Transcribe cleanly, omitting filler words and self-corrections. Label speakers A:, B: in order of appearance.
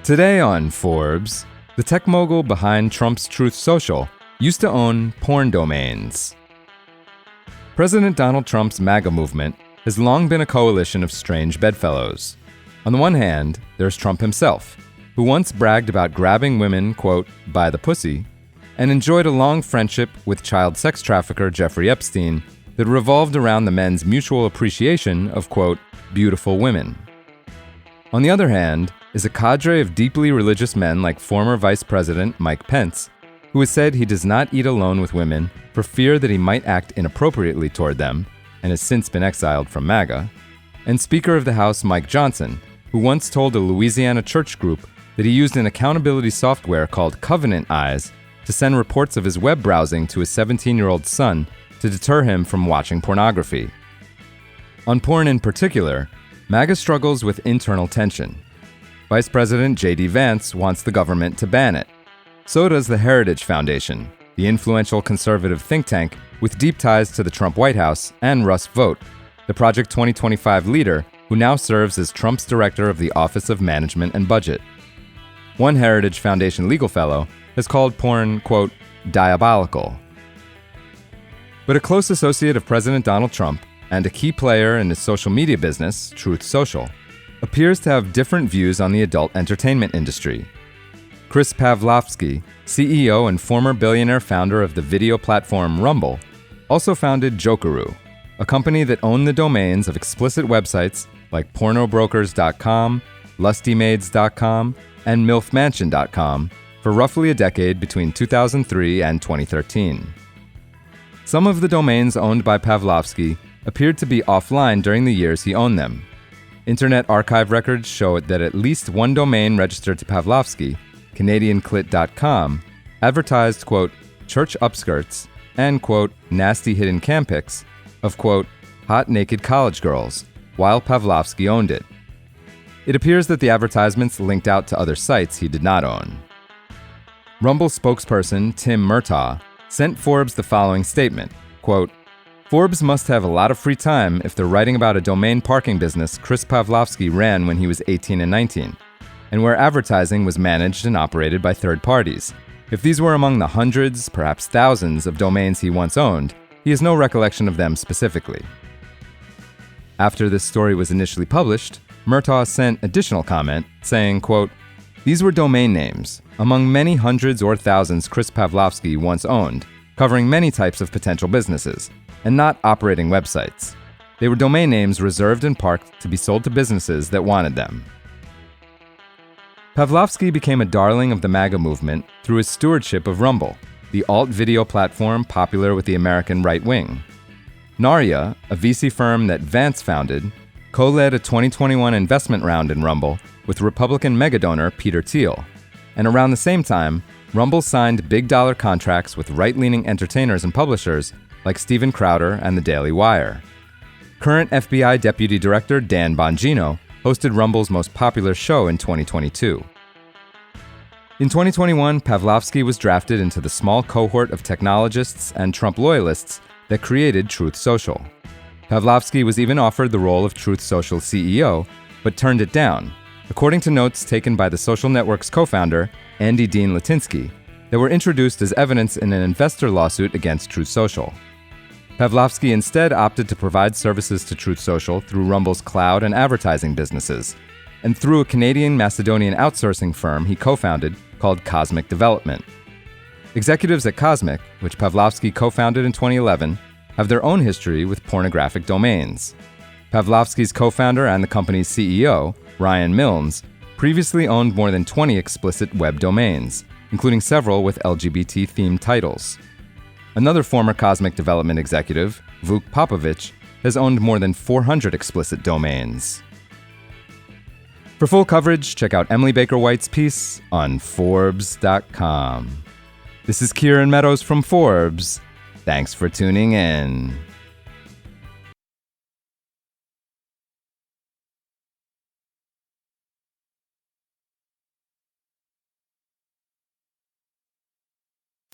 A: Today on Forbes, the tech mogul behind Trump's Truth Social used to own porn domains. President Donald Trump's MAGA movement has long been a coalition of strange bedfellows. On the one hand, there's Trump himself, who once bragged about grabbing women, quote, by the pussy, and enjoyed a long friendship with child sex trafficker Jeffrey Epstein that revolved around the men's mutual appreciation of, quote, beautiful women. On the other hand, is a cadre of deeply religious men like former Vice President Mike Pence, who has said he does not eat alone with women for fear that he might act inappropriately toward them, and has since been exiled from MAGA, and Speaker of the House Mike Johnson, who once told a Louisiana church group that he used an accountability software called Covenant Eyes to send reports of his web browsing to his 17-year-old son to deter him from watching pornography. On porn in particular, MAGA struggles with internal tension. Vice President J.D. Vance wants the government to ban it. So does the Heritage Foundation, the influential conservative think tank with deep ties to the Trump White House and Russ Vought, the Project 2025 leader who now serves as Trump's director of the Office of Management and Budget. One Heritage Foundation legal fellow has called porn, quote, diabolical. But a close associate of President Donald Trump and a key player in his social media business, Truth Social, appears to have different views on the adult entertainment industry. Chris Pavlovski, CEO and former billionaire founder of the video platform Rumble, also founded Jokeru, a company that owned the domains of explicit websites like pornobrokers.com, lustymaids.com, and milfmansion.com for roughly a decade between 2003 and 2013. Some of the domains owned by Pavlovski appeared to be offline during the years he owned them. Internet Archive records show that at least one domain registered to Pavlovski, CanadianClit.com, advertised, quote, church upskirts and, quote, nasty hidden cam pics of, quote, hot naked college girls, while Pavlovski owned it. It appears that the advertisements linked out to other sites he did not own. Rumble spokesperson Tim Murtaugh sent Forbes the following statement, quote, Forbes must have a lot of free time if they're writing about a domain parking business Chris Pavlovski ran when he was 18 and 19, and where advertising was managed and operated by third parties. If these were among the hundreds, perhaps thousands, of domains he once owned, he has no recollection of them specifically. After this story was initially published, Murtaugh sent additional comment saying, quote, these were domain names, among many hundreds or thousands Chris Pavlovski once owned, covering many types of potential businesses, and not operating websites. They were domain names reserved and parked to be sold to businesses that wanted them. Pavlovski became a darling of the MAGA movement through his stewardship of Rumble, the alt-video platform popular with the American right wing. Narya, a VC firm that Vance founded, co-led a 2021 investment round in Rumble with Republican megadonor Peter Thiel, and around the same time, Rumble signed big-dollar contracts with right-leaning entertainers and publishers like Steven Crowder and The Daily Wire. Current FBI Deputy Director Dan Bongino hosted Rumble's most popular show in 2022. In 2021, Pavlovski was drafted into the small cohort of technologists and Trump loyalists that created Truth Social. Pavlovski was even offered the role of Truth Social CEO, but turned it down, according to notes taken by the social network's co-founder, Andy Dean Latinsky, that were introduced as evidence in an investor lawsuit against Truth Social. Pavlovski instead opted to provide services to Truth Social through Rumble's cloud and advertising businesses, and through a Canadian-Macedonian outsourcing firm he co-founded called Cosmic Development. Executives at Cosmic, which Pavlovski co-founded in 2011, have their own history with pornographic domains. Pavlovski's co-founder and the company's CEO, Ryan Milnes, previously owned more than 20 explicit web domains, including several with LGBT-themed titles. Another former Cosmic Development executive, Vuk Popovich, has owned more than 400 explicit domains. For full coverage, check out Emily Baker White's piece on forbes.com. This is Kieran Meadows from Forbes. Thanks for tuning in.